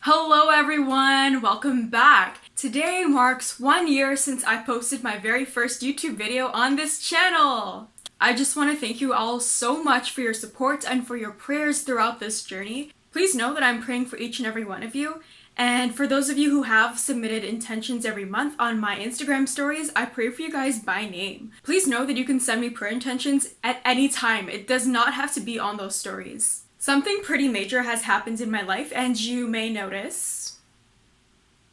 Hello everyone, welcome back. Today marks 1 year since I posted my very first YouTube video on this channel. I just want to thank you all so much for your support and for your prayers throughout this journey. Please know that I'm praying for each and every one of you. And for those of you who have submitted intentions every month on my Instagram stories, I pray for you guys by name. Please know that you can send me prayer intentions at any time. It does not have to be on those stories. Something pretty major has happened in my life, and you may notice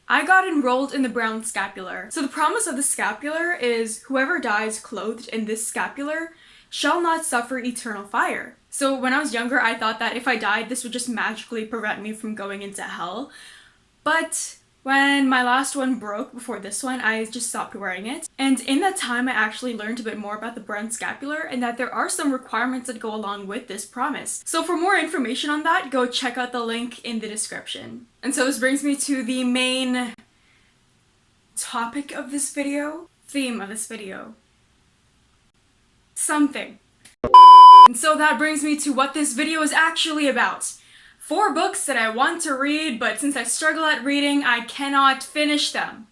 I got enrolled in the Brown Scapular. So the promise of the scapular is whoever dies clothed in this scapular shall not suffer eternal fire. So when I was younger, I thought that if I died, this would just magically prevent me from going into hell. But when my last one broke before this one, I just stopped wearing it. And in that time, I actually learned a bit more about the Brown Scapular and that there are some requirements that go along with this promise. So for more information on that, go check out the link in the description. And so this brings me to the main topic of this video, theme of this video. Something. And so that brings me to what this video is actually about. 4 books that I want to read, but since I struggle at reading, I cannot finish them.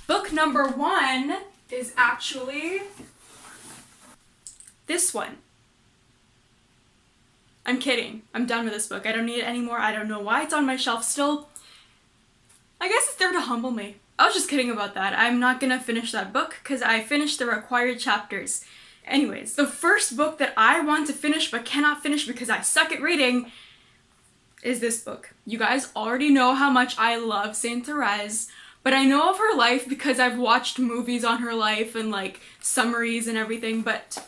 Book number 1 is actually this one. I'm kidding. I'm done with this book. I don't need it anymore. I don't know why it's on my shelf still. I guess it's there to humble me. I was just kidding about that. I'm not gonna finish that book because I finished the required chapters. Anyways, the first book that I want to finish but cannot finish because I suck at reading is this book. You guys already know how much I love Saint Therese, but I know of her life because I've watched movies on her life and like summaries and everything, but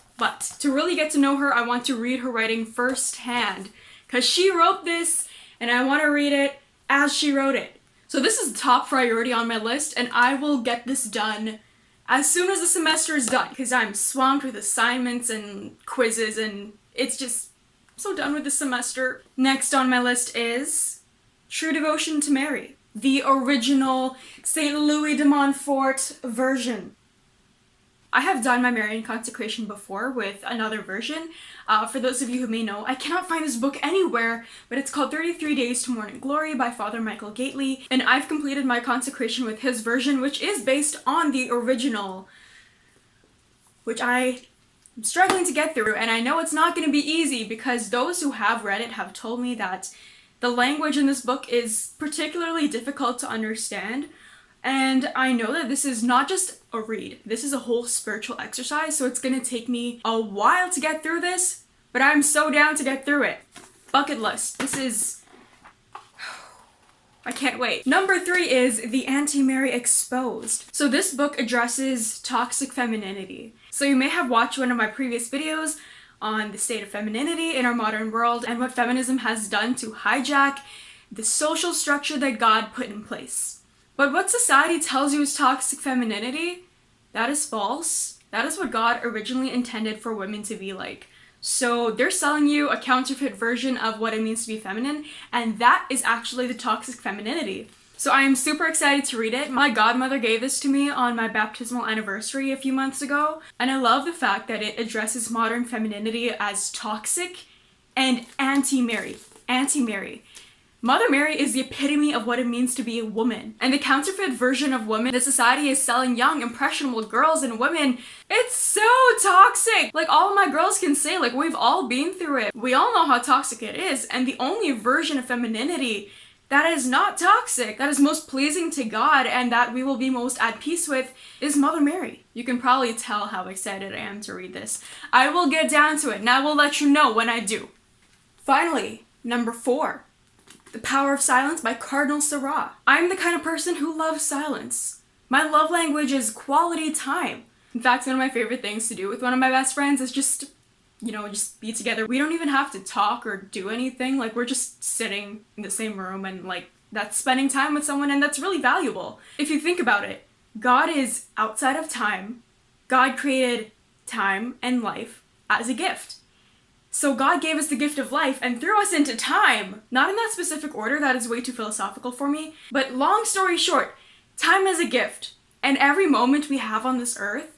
to really get to know her, I want to read her writing firsthand because she wrote this and I want to read it as she wrote it. So this is the top priority on my list and I will get this done as soon as the semester is done, because I'm swamped with assignments and quizzes and it's just, I'm so done with the semester. Next on my list is True Devotion to Mary, the original St. Louis de Montfort version. I have done my Marian consecration before with another version. For those of you who may know, I cannot find this book anywhere, but it's called 33 Days to Morning Glory by Father Michael Gately, and I've completed my consecration with his version, which is based on the original, which I'm struggling to get through, and I know it's not going to be easy because those who have read it have told me that the language in this book is particularly difficult to understand. And I know that this is not just a read, this is a whole spiritual exercise, so it's gonna take me a while to get through this, but I'm so down to get through it. Bucket list. This is... I can't wait. Number 3 is The Anti-Mary Exposed. So this book addresses toxic femininity. So you may have watched one of my previous videos on the state of femininity in our modern world and what feminism has done to hijack the social structure that God put in place. But what society tells you is toxic femininity, that is false. That is what God originally intended for women to be like. So they're selling you a counterfeit version of what it means to be feminine, and that is actually the toxic femininity. So I am super excited to read it. My godmother gave this to me on my baptismal anniversary a few months ago, and I love the fact that it addresses modern femininity as toxic and anti-Mary. Anti-Mary. Mother Mary is the epitome of what it means to be a woman. And the counterfeit version of woman that society is selling young, impressionable girls and women, it's so toxic! Like, all of my girls can say, like, we've all been through it. We all know how toxic it is, and the only version of femininity that is not toxic, that is most pleasing to God, and that we will be most at peace with is Mother Mary. You can probably tell how excited I am to read this. I will get down to it, and I will let you know when I do. Finally, number 4. The Power of Silence by Cardinal Sarah. I'm the kind of person who loves silence. My love language is quality time. In fact, one of my favorite things to do with one of my best friends is just, just be together. We don't even have to talk or do anything. Like, we're just sitting in the same room and, like, that's spending time with someone, and that's really valuable. If you think about it, God is outside of time. God created time and life as a gift. So God gave us the gift of life and threw us into time. Not in that specific order, that is way too philosophical for me. But long story short, time is a gift. And every moment we have on this earth,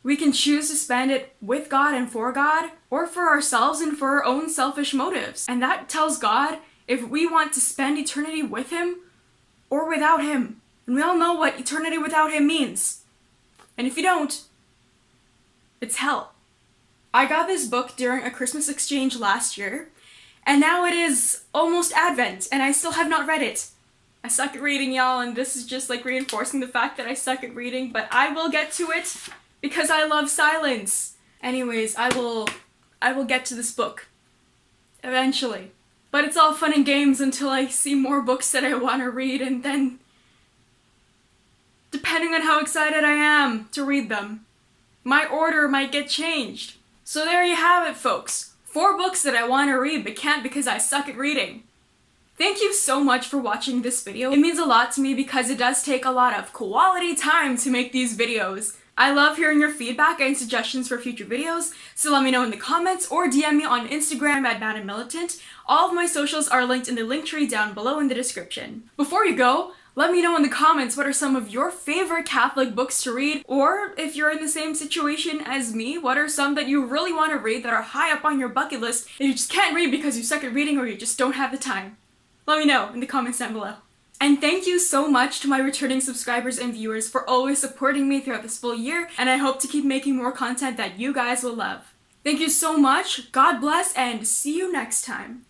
we can choose to spend it with God and for God, or for ourselves and for our own selfish motives. And that tells God if we want to spend eternity with him or without him. And we all know what eternity without him means. And if you don't, it's hell. I got this book during a Christmas exchange last year, and now it is almost Advent, and I still have not read it. I suck at reading, y'all, and this is just like reinforcing the fact that I suck at reading, but I will get to it because I love silence. Anyways, I will get to this book eventually. But it's all fun and games until I see more books that I want to read, and then, depending on how excited I am to read them, my order might get changed. So there you have it, folks. 4 books that I want to read but can't because I suck at reading. Thank you so much for watching this video. It means a lot to me because it does take a lot of quality time to make these videos. I love hearing your feedback and suggestions for future videos, so let me know in the comments or DM me on Instagram at @MadamMilitant. All of my socials are linked in the link tree down below in the description. Before you go, let me know in the comments what are some of your favorite Catholic books to read, or if you're in the same situation as me, what are some that you really want to read that are high up on your bucket list that you just can't read because you suck at reading or you just don't have the time. Let me know in the comments down below. And thank you so much to my returning subscribers and viewers for always supporting me throughout this full year, and I hope to keep making more content that you guys will love. Thank you so much, God bless, and see you next time.